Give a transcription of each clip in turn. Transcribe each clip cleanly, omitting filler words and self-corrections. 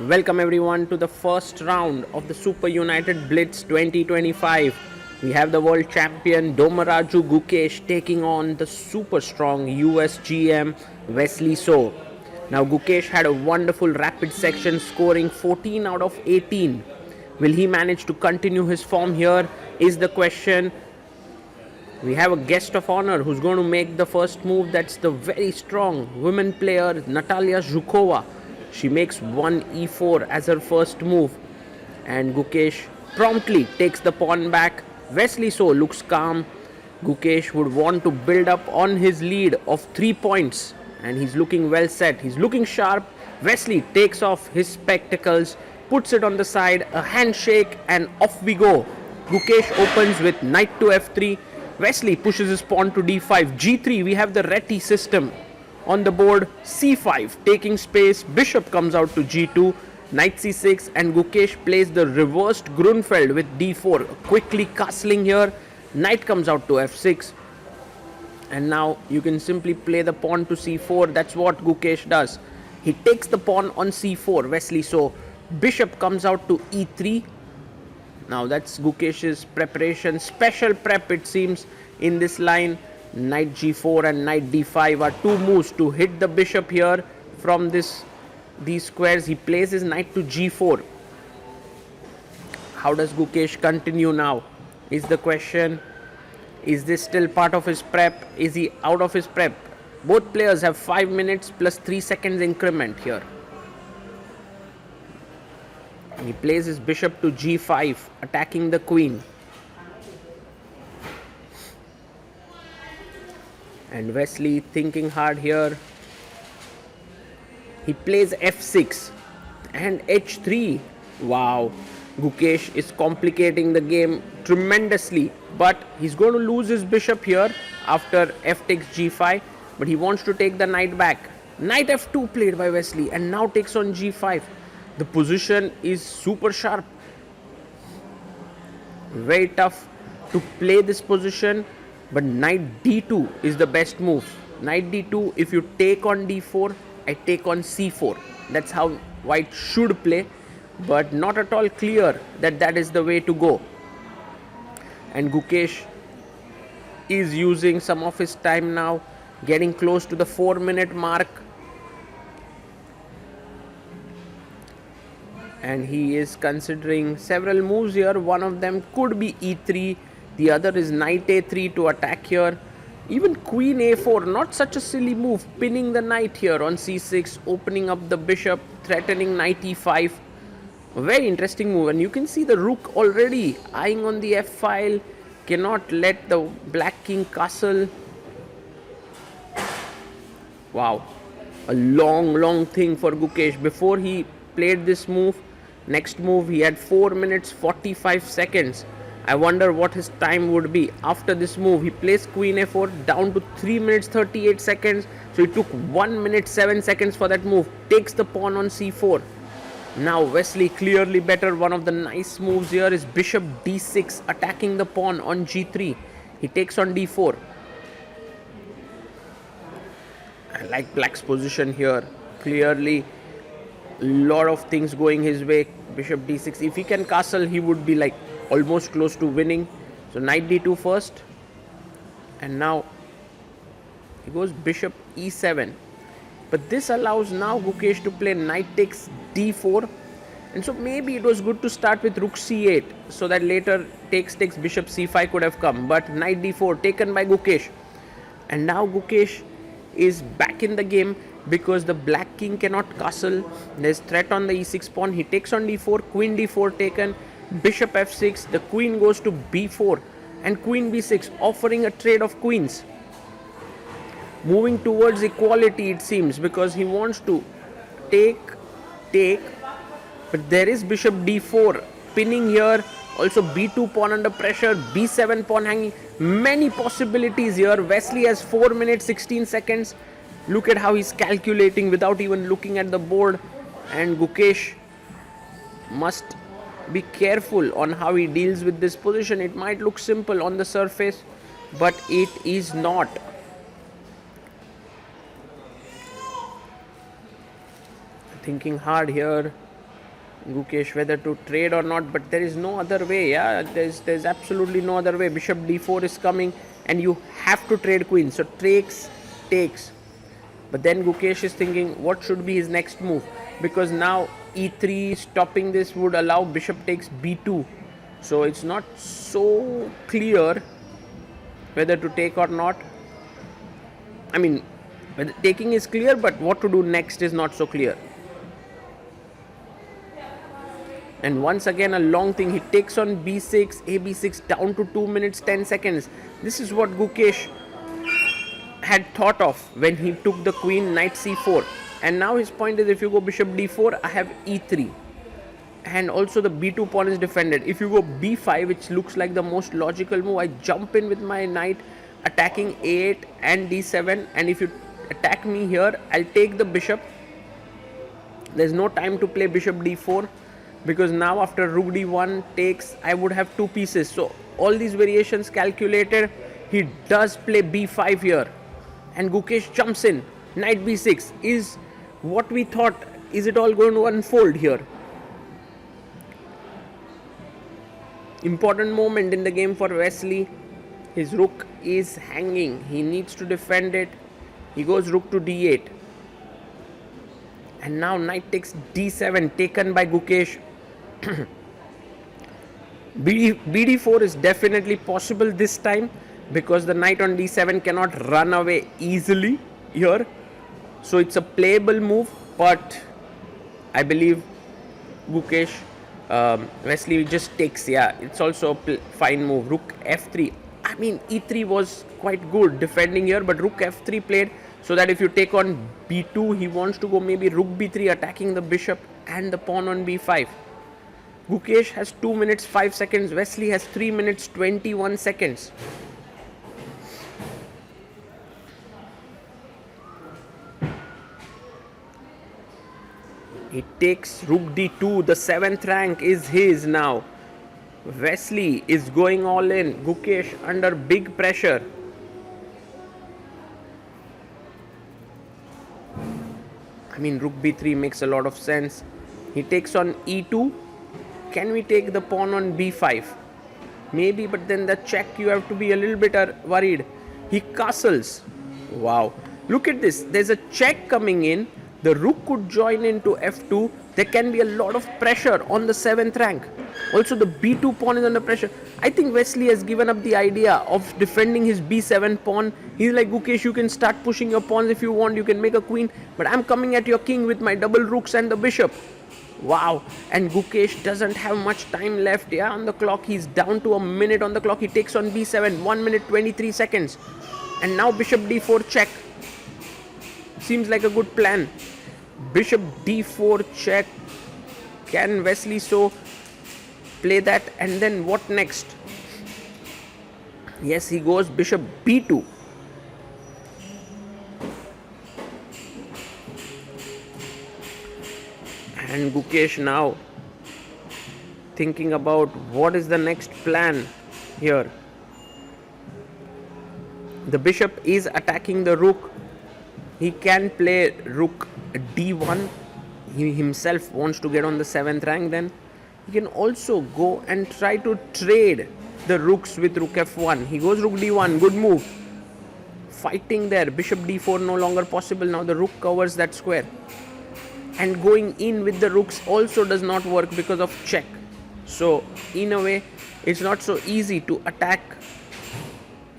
Welcome everyone to the first round of the Superunited Blitz 2025. We have the world champion Domaraju Gukesh taking on the super strong US GM Wesley So. Now Gukesh had a wonderful rapid section scoring 14 out of 18. Will he manage to continue his form here is the question. We have a guest of honor who's going to make the first move. That's the very strong women player Natalia Zhukova. She makes 1e4 as her first move, and Gukesh promptly takes the pawn back. Wesley So looks calm. Gukesh would want to build up on his lead of 3 points, and he's looking well set. He's looking sharp. Wesley takes off his spectacles, puts it on the side, a handshake, and off we go. Gukesh opens with knight to f3. Wesley pushes his pawn to d5. g3, we have the Reti system on the board. c5, taking space. Bishop comes out to g2. Knight c6, and Gukesh plays the reversed Grunfeld with d4. Quickly castling here. Knight comes out to f6. And now you can simply play the pawn to c4. That's what Gukesh does. He takes the pawn on c4, Wesley So. Bishop comes out to e3. Now that's Gukesh's preparation, special prep it seems in this line. Knight g4 and knight d5 are two moves to hit the bishop here from these squares. He plays his knight to g4. How does Gukesh continue now is the question. Is this still part of his prep? Is he out of his prep? Both players have 5 minutes plus 3 seconds increment here. He plays his bishop to g5, attacking the queen. And Wesley thinking hard here. He plays f6 and h3. Wow, Gukesh is complicating the game tremendously. But he's going to lose his bishop here after f takes g5. But he wants to take the knight back. Knight f2 played by Wesley, and now takes on g5. The position is super sharp. Very tough to play this position, but knight d2 is the best move. Knight d2, if you take on d4, I take on c4. That's how white should play, but not at all clear that that is the way to go. And Gukesh is using some of his time now, getting close to the 4-minute mark. And he is considering several moves here. One of them could be e3. The other is knight a3 to attack here. Even queen a4, not such a silly move. Pinning the knight here on c6, opening up the bishop, threatening knight e5. A very interesting move. And you can see the rook already eyeing on the f file. Cannot let the black king castle. Wow. A long thing for Gukesh. Before he played this move, next move, he had 4 minutes 45 seconds. I wonder what his time would be after this move. He plays queen a4 down to 3 minutes 38 seconds. So he took 1 minute 7 seconds for that move. Takes the pawn on c4. Now Wesley clearly better. One of the nice moves here is bishop d6, attacking the pawn on g3. He takes on d4. I like black's position here. Clearly a lot of things going his way. Bishop d6, if he can castle, he would be like almost close to winning. So knight d2 first, and now he goes bishop e7. But this allows now Gukesh to play knight takes d4, and so maybe it was good to start with rook c8 so that later takes bishop c5 could have come. But knight d4 taken by Gukesh, and now Gukesh is back in the game because the black king cannot castle. There's threat on the e6 pawn. He takes on d4, queen d4 taken, bishop f6, the queen goes to b4 and queen b6, offering a trade of queens. Moving towards equality it seems, because he wants to take, but there is bishop d4 pinning here. Also b2 pawn under pressure, b7 pawn hanging. Many possibilities here. Wesley has 4 minutes 16 seconds. Look at how he's calculating without even looking at the board. And Gukesh must be careful on how he deals with this position. It might look simple on the surface, but it is not. Thinking hard here. Gukesh whether to trade or not, but there is no other way. Yeah, there's absolutely no other way. Bishop d4 is coming, and you have to trade queen. So takes. But then Gukesh is thinking, what should be his next move? Because now e3 stopping this would allow bishop takes b2. So it's not so clear whether to take or not. I mean, taking is clear, but what to do next is not so clear. And once again a long thing, he takes on b6, ab6 down to 2 minutes 10 seconds. This is what Gukesh had thought of when he took the queen, knight c4. And now his point is, if you go bishop d4, I have e3. And also the b2 pawn is defended. If you go b5, which looks like the most logical move, I jump in with my knight attacking a8 and d7. And if you attack me here, I'll take the bishop. There's no time to play bishop d4, because now after rook d1 takes, I would have two pieces. So all these variations calculated, he does play b5 here, and Gukesh jumps in. Knight b6 is what we thought. Is it all going to unfold here? Important moment in the game for Wesley. His rook is hanging, he needs to defend it. He goes rook to d8, and now knight takes d7, taken by Gukesh. bd4 is definitely possible this time, because the knight on d7 cannot run away easily here. So it's a playable move, but I believe Gukesh, Wesley just takes. Yeah, it's also a fine move. Rook f3. I mean, e3 was quite good defending here, but rook f3 played, so that if you take on b2, he wants to go maybe rook b3, attacking the bishop and the pawn on b5. Gukesh has 2 minutes 5 seconds. Wesley has 3 minutes 21 seconds. He takes rook d2. The 7th rank is his now. Wesley is going all in. Gukesh under big pressure. I mean, rook b3 makes a lot of sense. He takes on e2. Can we take the pawn on b5? Maybe, but then the check, you have to be a little bit worried. He castles. Wow. Look at this. There's a check coming in. The rook could join into f2. There can be a lot of pressure on the 7th rank. Also, the b2 pawn is under pressure. I think Wesley has given up the idea of defending his b7 pawn. He's like, Gukesh, you can start pushing your pawns if you want. You can make a queen. But I'm coming at your king with my double rooks and the bishop. Wow. And Gukesh doesn't have much time left. Yeah, on the clock. He's down to a minute on the clock. He takes on b7. 1 minute 23 seconds. And now bishop d4 check. Seems like a good plan. Bishop d4 check. Can Wesley So play that? And then what next? Yes, he goes bishop b2. And Gukesh now thinking about what is the next plan here. The bishop is attacking the rook. He can play rook d1. He himself wants to get on the 7th rank. Then he can also go and try to trade the rooks with rook f1. He goes rook d1. Good move. Fighting there. Bishop d4 no longer possible. Now the rook covers that square. And going in with the rooks also does not work because of check. So in a way, it's not so easy to attack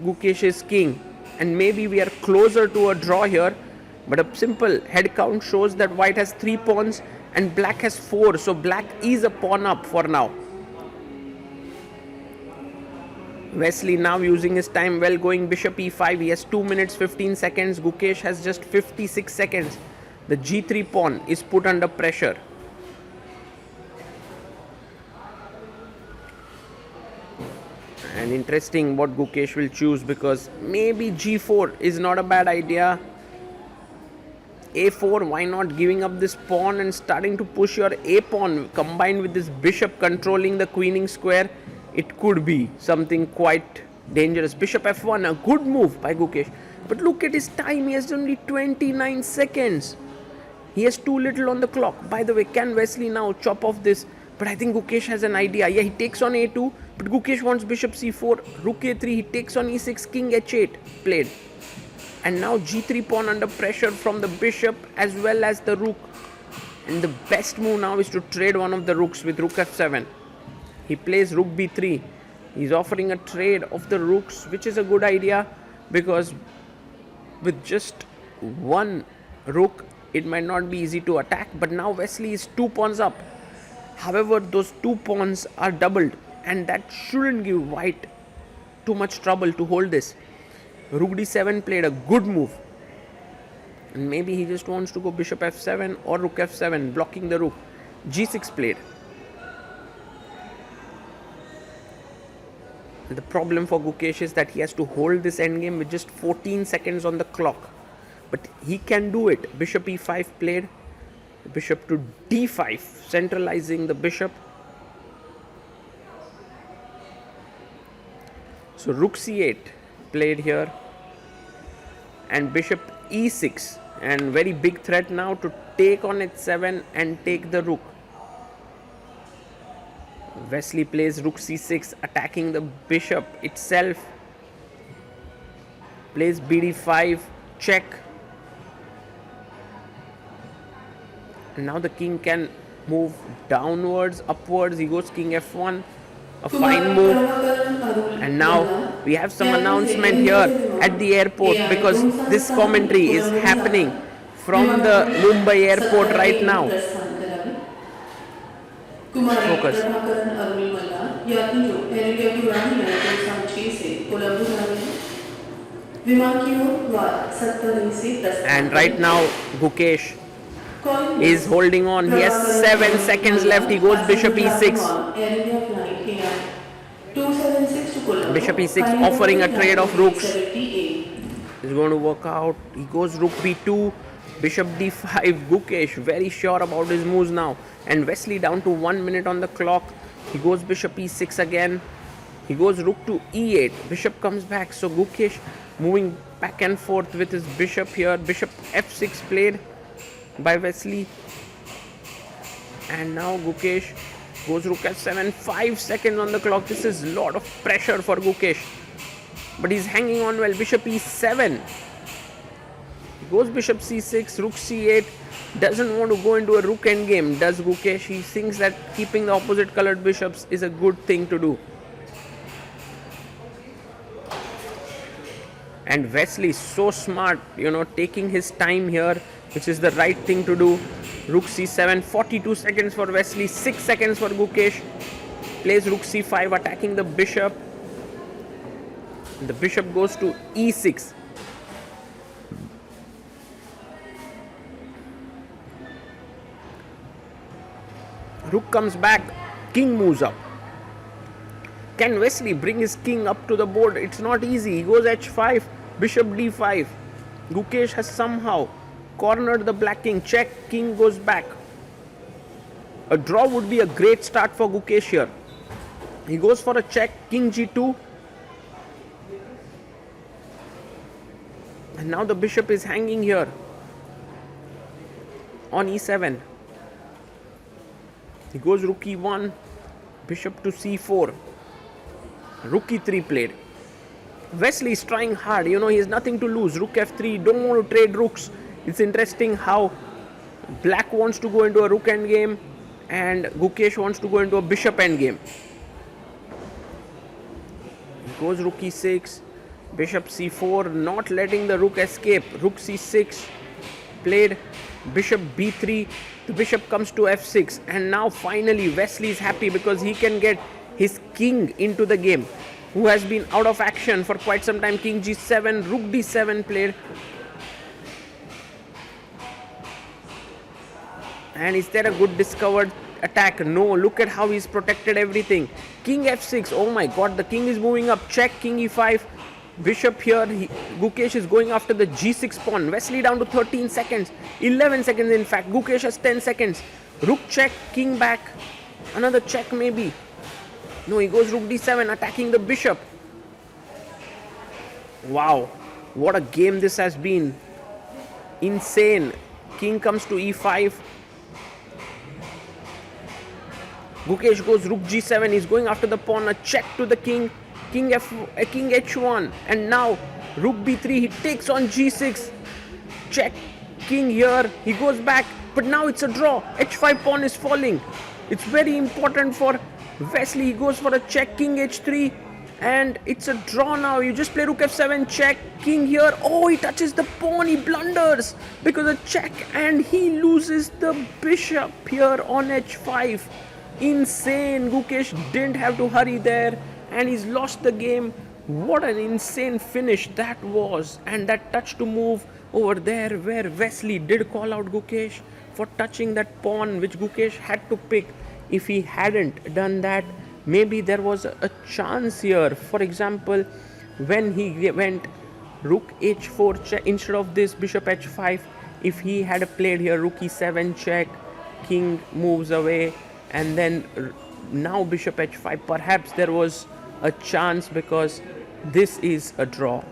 Gukesh's king. And maybe we are closer to a draw here. But a simple head count shows that white has 3 pawns and black has 4. So black is a pawn up for now. Wesley now using his time well, going bishop e5. He has 2 minutes 15 seconds. Gukesh has just 56 seconds. The g3 pawn is put under pressure. And interesting what Gukesh will choose, because maybe g4 is not a bad idea. a4, why not? Giving up this pawn and starting to push your a pawn combined with this bishop controlling the queening square. It could be something quite dangerous. Bishop f1, a good move by Gukesh. But look at his time, he has only 29 seconds. He has too little on the clock. By the way, can Wesley now chop off this? But I think Gukesh has an idea. Yeah, he takes on a2, but Gukesh wants bishop c4, rook a3, he takes on e6, king h8 played. And now g3 pawn under pressure from the bishop as well as the rook. And the best move now is to trade one of the rooks with rook f7. He plays rook b3. He's offering a trade of the rooks, which is a good idea because with just one rook, it might not be easy to attack. But now Wesley is 2 pawns up. However, those 2 pawns are doubled, and that shouldn't give white too much trouble to hold this. Rook d7 played a good move. And maybe he just wants to go bishop f7 or rook f7, blocking the rook. g6 played. The problem for Gukesh is that he has to hold this endgame with just 14 seconds on the clock. But he can do it. Bishop e5 played. Bishop to d5, centralizing the bishop. So rook c8 played here. And bishop e6. And very big threat now to take on h7 and take the rook. Wesley plays rook c6, attacking the bishop itself. Plays bd5, check. And now the king can move downwards, upwards. He goes king f1, a fine move. And now we have some announcement here at the airport because this commentary is happening from the Mumbai airport right now. Focus. And right now Gukesh is holding on. He has 7 seconds left. He goes bishop e6. Bishop e6 offering a trade of rooks. Is going to work out. He goes rook b2. Bishop d5. Gukesh very sure about his moves now. And Wesley down to 1 minute on the clock. He goes bishop e6 again. He goes rook to e8. Bishop comes back. So Gukesh moving back and forth with his bishop here. Bishop f6 played by Wesley. And now Gukesh goes rook f7. 5 seconds on the clock. This is a lot of pressure for Gukesh. But he's hanging on well. Bishop e7. He goes bishop c6. Rook c8. Doesn't want to go into a rook endgame, does Gukesh? He thinks that keeping the opposite colored bishops is a good thing to do. And Wesley is so smart, taking his time here, which is the right thing to do. Rook c7, 42 seconds for Wesley, 6 seconds for Gukesh. Plays rook c5, attacking the bishop. The bishop goes to e6. Rook comes back, king moves up. Can Wesley bring his king up to the board? It's not easy. He goes h5, bishop d5. Gukesh has somehow cornered the black king. Check, king goes back. A draw would be a great start for Gukesh here. He goes for a check, king g2. And now the bishop is hanging here on e7. He goes rook e1, bishop to c4, rook e3 played. Wesley is trying hard, he has nothing to lose. Rook f3, don't want to trade rooks. It's interesting how black wants to go into a rook endgame and Gukesh wants to go into a bishop endgame. He goes rook e6, bishop c4, not letting the rook escape. Rook c6 played, bishop b3. The bishop comes to f6, and now finally Wesley is happy because he can get his king into the game, who has been out of action for quite some time. King g7, rook d7 played. And is there a good discovered attack? No, look at how he's protected everything. King f6, oh my god, the king is moving up. Check, king e5. Bishop here, Gukesh is going after the g6 pawn. Wesley down to 13 seconds, 11 seconds in fact. Gukesh has 10 seconds. Rook check, king back, another check maybe. No, he goes rook d7, attacking the bishop. Wow, what a game this has been. Insane. king comes to e5. Gukesh goes rook g7. He's going after the pawn. A check to the king. King h1. And now rook b3. He takes on g6. Check. King here. He goes back. But now it's a draw. h5 pawn is falling. It's very important for Wesley. He goes for a check. King h3. And it's a draw now. You just play rook f7, check, king here. Oh, he touches the pawn. He blunders because of check. And he loses the bishop here on h5. Insane. Gukesh didn't have to hurry there. And he's lost the game. What an insane finish that was. And that touch to move over there where Wesley did call out Gukesh for touching that pawn which Gukesh had to pick. If he hadn't done that, maybe there was a chance here. For example, when he went rook h4 check instead of this bishop h5, if he had played here rook e7 check, king moves away, and then now bishop h5, perhaps there was a chance because this is a draw.